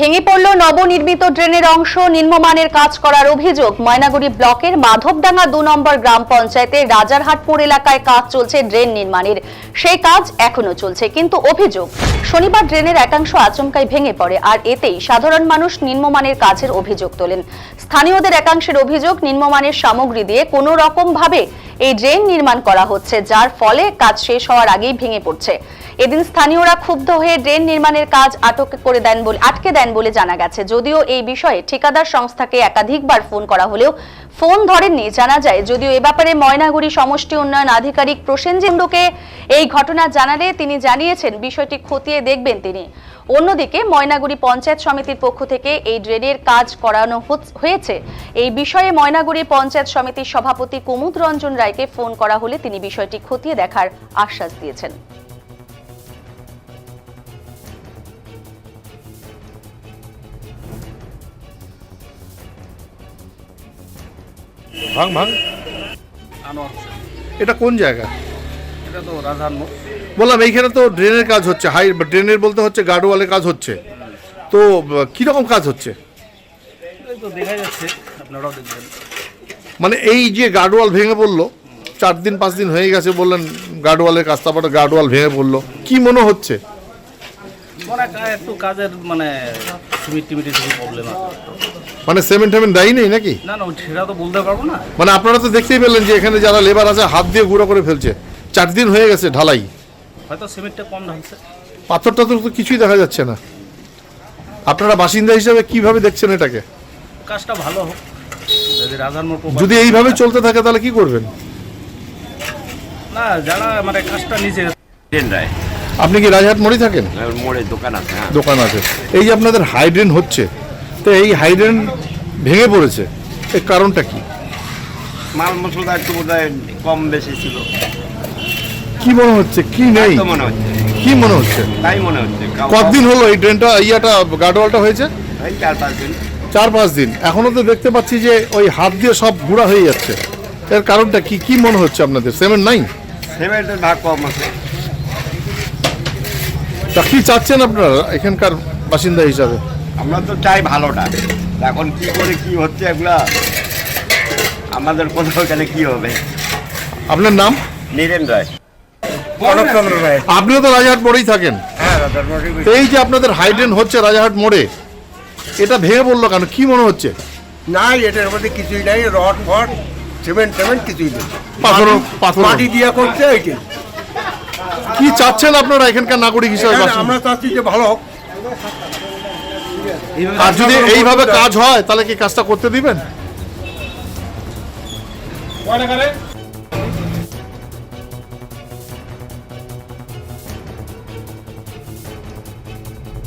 ভেঙে পড়ল নবনির্মিত ড্রেনের অংশ। নিম্নমানের কাজ করার অভিযোগ। ময়নাগুড়ি ব্লকের মাধবডাঙ্গা ২ নম্বর গ্রাম পঞ্চায়েতের রাজারহাটপুর এলাকায় কাজ চলছে ড্রেন নির্মাণের। সেই কাজ এখনো চলছে, কিন্তু অভিযোগ শনিবার ড্রেনের একাংশ আচমকাই ভেঙে পড়ে, আর এতেই সাধারণ মানুষ নিম্নমানের কাজের অভিযোগ তোলেন। স্থানীয়দের একাংশের অভিযোগ, নিম্নমানের সামগ্রী দিয়ে কোনো রকম ভাবে এই ড্রেন নির্মাণ করা হচ্ছে, যার ফলে কাজ শেষ হওয়ার আগেই ভেঙে পড়ছে। এদিন স্থানীয়রা ক্ষুব্ধ হয়ে ড্রেন নির্মাণের কাজ আটকে দেন বলে জানা গেছে। যদিও এই বিষয়ে ঠিকাদার সংস্থাকে একাধিকবার ফোন করা হলেও ফোন ধরেননি। জানা যায়, যদিও এ ব্যাপারে ময়নাগুড়ি সমষ্টি উন্নয়ন আধিকারিক প্রসেনজিৎ কুণ্ডুকে এই ঘটনা জানালে তিনি জানিয়েছেন বিষয়টি খতিয়ে দেখবেন তিনি। অন্যদিকে ময়নাগুড়ি পঞ্চায়েত সমিতির পক্ষ থেকে এই ড্রেনের কাজ করানো হয়েছে। এই বিষয়ে ময়নাগুড়ি পঞ্চায়েত সমিতির সভাপতি কুমুদ রঞ্জন রায়কে ফোন করা হলে তিনি বিষয়টি খতিয়ে দেখার আশ্বাস দিয়েছেন। ভাঙ ভাঙ এটা কোন জায়গা? এটা তো রাজহাটমোড়। বললাম এইখানে তো ড্রেনের কাজ হচ্ছে, হাই ড্রেনের বলতে হচ্ছে গার্ডওয়ালের কাজ হচ্ছে, তো কিরকম কাজ হচ্ছে? এই তো দেখা যাচ্ছে, আপনারাও দেখবেন। মানে এই যে গার্ডওয়াল ভেঙে পড়লো, 4 দিন 5 দিন হয়ে গেছে বললেন গার্ডওয়ালের কাজ, তারপরে গার্ডওয়াল ভেঙে পড়লো, কি মনে হচ্ছে? মানে একটু কাজের মানে সিমেন্ট টিমেন্টের কিছু প্রবলেম আছে। মানে সিমেন্ট টেমেন্ট দেয় নেই নাকি? না না, সেটা তো বলতে পারবো না। মানে আপনারা তো দেখতেই পেলেন যে এখানে যারা লেবার আছে হাত দিয়ে গুঁড়ো করে ফেলছে, 4 দিন হয়ে গেছে ঢালাই, হয়তো সিমেন্টটা কম ঢালছে। পাথরটা তো কিছুই দেখা যাচ্ছে না। আপনারা বাসিন্দা হিসেবে কিভাবে দেখছেন এটাকে? কাজটা ভালো হোক, যদি রাজহাটমোড় যদি এইভাবে চলতে থাকে তাহলে কি করবেন? না, যারা মানে কাজটা নিজে রায়। আপনি কি রাজহাট মোড়ে থাকেন? মোড়ে দোকান আছে। দোকান আছে। এই যে আপনাদের হাইড্রেন হচ্ছে, তো এই হাইড্রেন ভেঙে পড়েছে, এর কারণটা কি? মাল মশলা একটু বোধহয় কম বেশি ছিল। কি মনে হচ্ছে? কি নেই তো মনে হচ্ছে, কি মনে হচ্ছে? তাই মনে হচ্ছে। কতদিন হলো এই ড্রেনটা গার্ডওয়ালটা হয়েছে? এই 4-5 দিন। 4-5 দিন। এখনো তো দেখতে পাচ্ছি যে ওই হাত দিয়ে সব গুঁড়া হয়ে যাচ্ছে, এর কারণটা কি? কি মনে হচ্ছে আপনাদের? সিমেন্ট নাই? সিমেন্টের ভাগ কম আছে। তা কি চাচ্ছেন আপনারা এখানকার বাসিন্দা হিসাবে? আমরা তো চাই ভালোটা। এখন কি করে কি হচ্ছে এগুলা আমাদের কোথাও গেলে কি হবে? আপনার নাম? নীরেন রায়। কনকচন্দ্র রায়। আপনিও তো রাজাহাট মোড়েই থাকেন। হ্যাঁ, রাজহাটমোড়। এই যে আপনাদের হাইড্রেন হচ্ছে রাজাহাট মোড়ে, এটা ভেঙে পড়লো কেন? কি মনে হচ্ছে? না, এটার মধ্যে কিছুই নাই, রড ফড সিমেন্ট টেমেন্ট কিছুই নেই, পাথর মাটি দিয়া করছে। এইটাই কি চাচ্ছেন আপনারা এখানকার নাগরিক হিসেবে? আমরা চাচ্ছি যে ভালো হোক। আর যদি এইভাবে কাজ হয় তাহলে কি কাজটা করতে দিবেন?